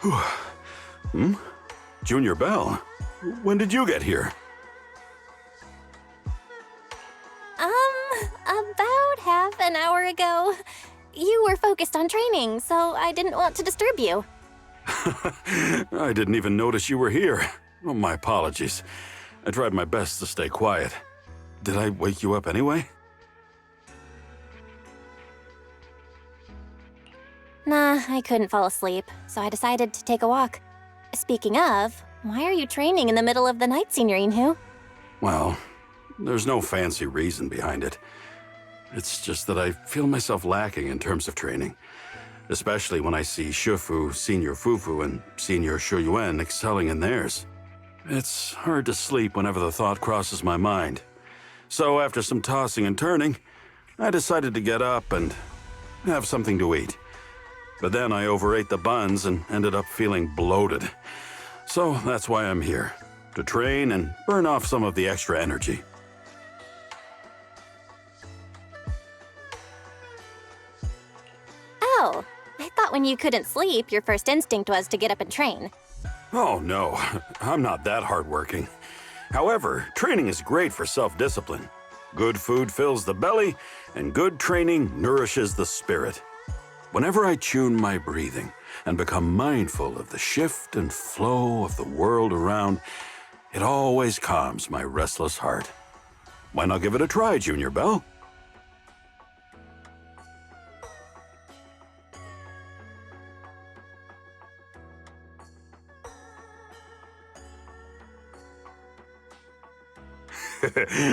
Hmm? Junior Bell, when did you get here? About half an hour ago. You were focused on training, so I didn't want to disturb you. I didn't even notice you were here. Oh, my apologies. I tried my best to stay quiet. Did I wake you up anyway? Nah, I couldn't fall asleep, so I decided to take a walk. Speaking of, why are you training in the middle of the night, Senior Yinhu? Well, there's no fancy reason behind it. It's just that I feel myself lacking in terms of training, especially when I see Shifu, Senior Fufu, and Senior Shuyuan excelling in theirs. It's hard to sleep whenever the thought crosses my mind. So after some tossing and turning, I decided to get up and have something to eat. But then I overate the buns and ended up feeling bloated. So that's why I'm here, to train and burn off some of the extra energy. Oh, I thought when you couldn't sleep, your first instinct was to get up and train. Oh no, I'm not that hardworking. However, training is great for self-discipline. Good food fills the belly, and good training nourishes the spirit. Whenever I tune my breathing and become mindful of the shift and flow of the world around, it always calms my restless heart. Why not give it a try, Junior Bell?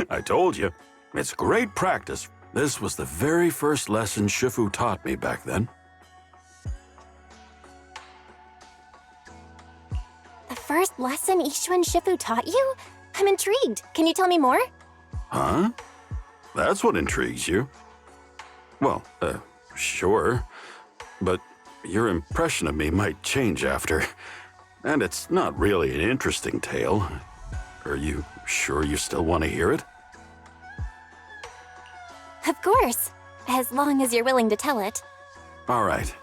I told you, it's great practice. This was the very first lesson Shifu taught me back then. The first lesson Ishu and Shifu taught you? I'm intrigued. Can you tell me more? Huh? That's what intrigues you? Well, sure. But your impression of me might change after. And it's not really an interesting tale. Are you sure you still want to hear it? Of course, as long as you're willing to tell it. All right.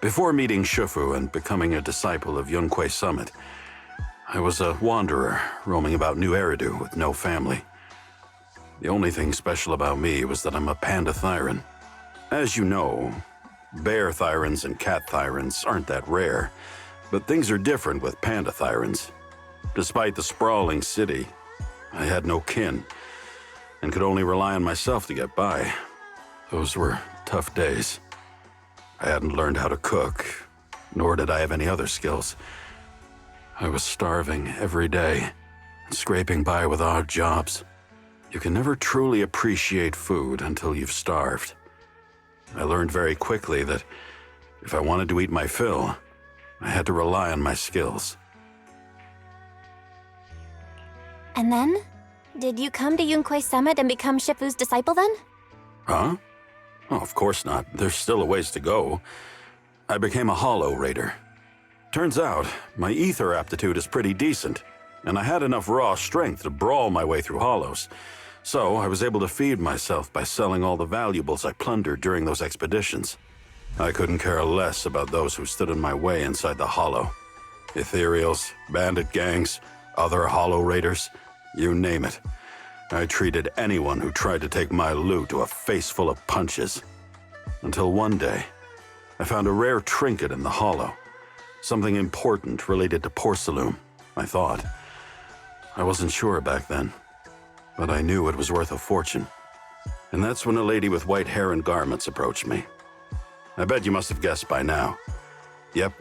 Before meeting Shifu and becoming a disciple of Yunhui Summit, I was a wanderer roaming about New Eridu with no family. The only thing special about me was that I'm a panda thyron. As you know, bear thyrons and cat thyrons aren't that rare, but things are different with panda thyrons. Despite the sprawling city, I had no kin and could only rely on myself to get by. Those were tough days. I hadn't learned how to cook, nor did I have any other skills. I was starving every day, scraping by with odd jobs. You can never truly appreciate food until you've starved. I learned very quickly that if I wanted to eat my fill, I had to rely on my skills. And then? Did you come to Yunhui Summit and become Shifu's disciple then? Huh? Oh, of course not. There's still a ways to go. I became a hollow raider. Turns out, my ether aptitude is pretty decent, and I had enough raw strength to brawl my way through hollows. So I was able to feed myself by selling all the valuables I plundered during those expeditions. I couldn't care less about those who stood in my way inside the hollow. Ethereals, bandit gangs, other hollow raiders, you name it. I treated anyone who tried to take my loot to a face full of punches. Until one day, I found a rare trinket in the hollow. Something important related to porcelain, I thought. I wasn't sure back then, but I knew it was worth a fortune. And that's when a lady with white hair and garments approached me. I bet you must have guessed by now. Yep,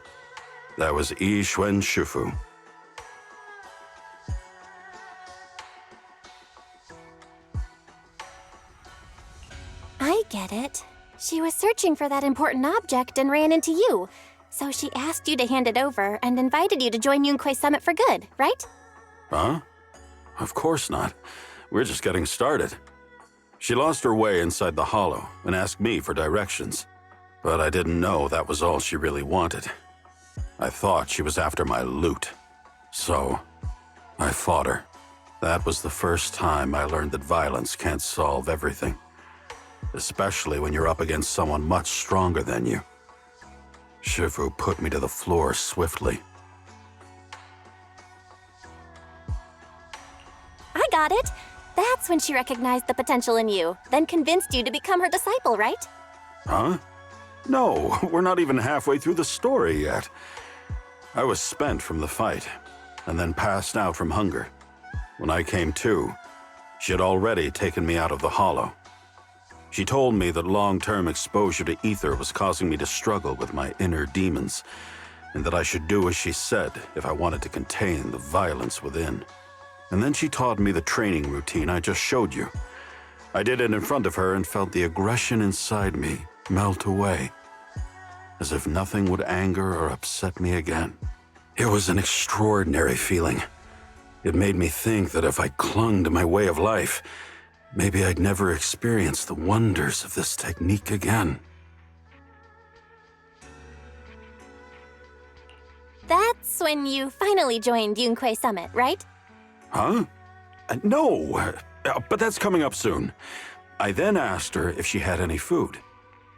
that was Yi Xuan Shifu. I get it. She was searching for that important object and ran into you. So she asked you to hand it over and invited you to join Yunhui Summit for good, right? Huh? Of course not. We're just getting started. She lost her way inside the hollow and asked me for directions. But I didn't know that was all she really wanted. I thought she was after my loot. So, I fought her. That was the first time I learned that violence can't solve everything. Especially when you're up against someone much stronger than you. Shifu put me to the floor swiftly. I got it. That's when she recognized the potential in you, then convinced you to become her disciple, right? Huh? No, we're not even halfway through the story yet. I was spent from the fight, and then passed out from hunger. When I came to, she had already taken me out of the hollow. She told me that long-term exposure to ether was causing me to struggle with my inner demons, and that I should do as she said if I wanted to contain the violence within. And then she taught me the training routine I just showed you. I did it in front of her and felt the aggression inside me melt away, as if nothing would anger or upset me again. It was an extraordinary feeling. It made me think that if I clung to my way of life, maybe I'd never experience the wonders of this technique again. That's when you finally joined Yunhui Summit, right? Huh? No, but that's coming up soon. I then asked her if she had any food.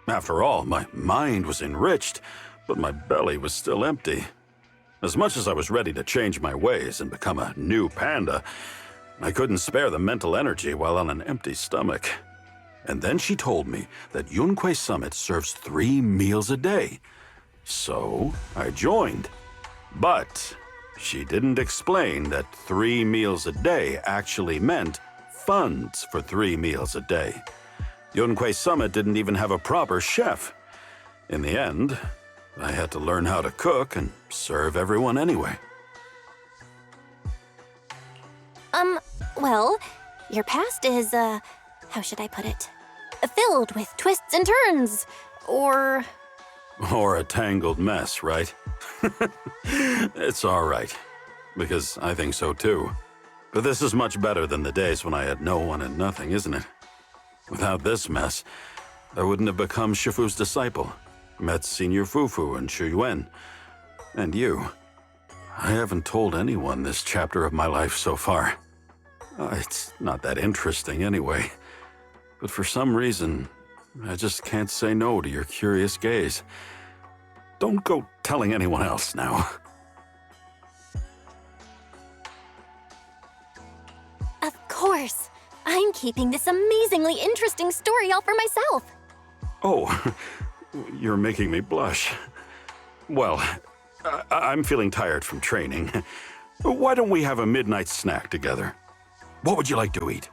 After all, my mind was enriched, but my belly was still empty. As much as I was ready to change my ways and become a new panda, I couldn't spare the mental energy while on an empty stomach. And then she told me that Yunhui Summit serves 3 meals a day. So I joined. But she didn't explain that 3 meals a day actually meant funds for 3 meals a day. Yunhui Summit didn't even have a proper chef. In the end, I had to learn how to cook and serve everyone anyway. Well, your past is, how should I put it? Filled with twists and turns, or a tangled mess, right? It's all right, because I think so too. But this is much better than the days when I had no one and nothing, isn't it? Without this mess, I wouldn't have become Shifu's disciple, met Senior Fufu and Shu Yuan, and you. I haven't told anyone this chapter of my life so far. It's not that interesting anyway, but for some reason, I just can't say no to your curious gaze. Don't go telling anyone else now. Of course. I'm keeping this amazingly interesting story all for myself. Oh, you're making me blush. Well, I'm feeling tired from training. Why don't we have a midnight snack together? What would you like to eat?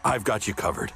I've got you covered.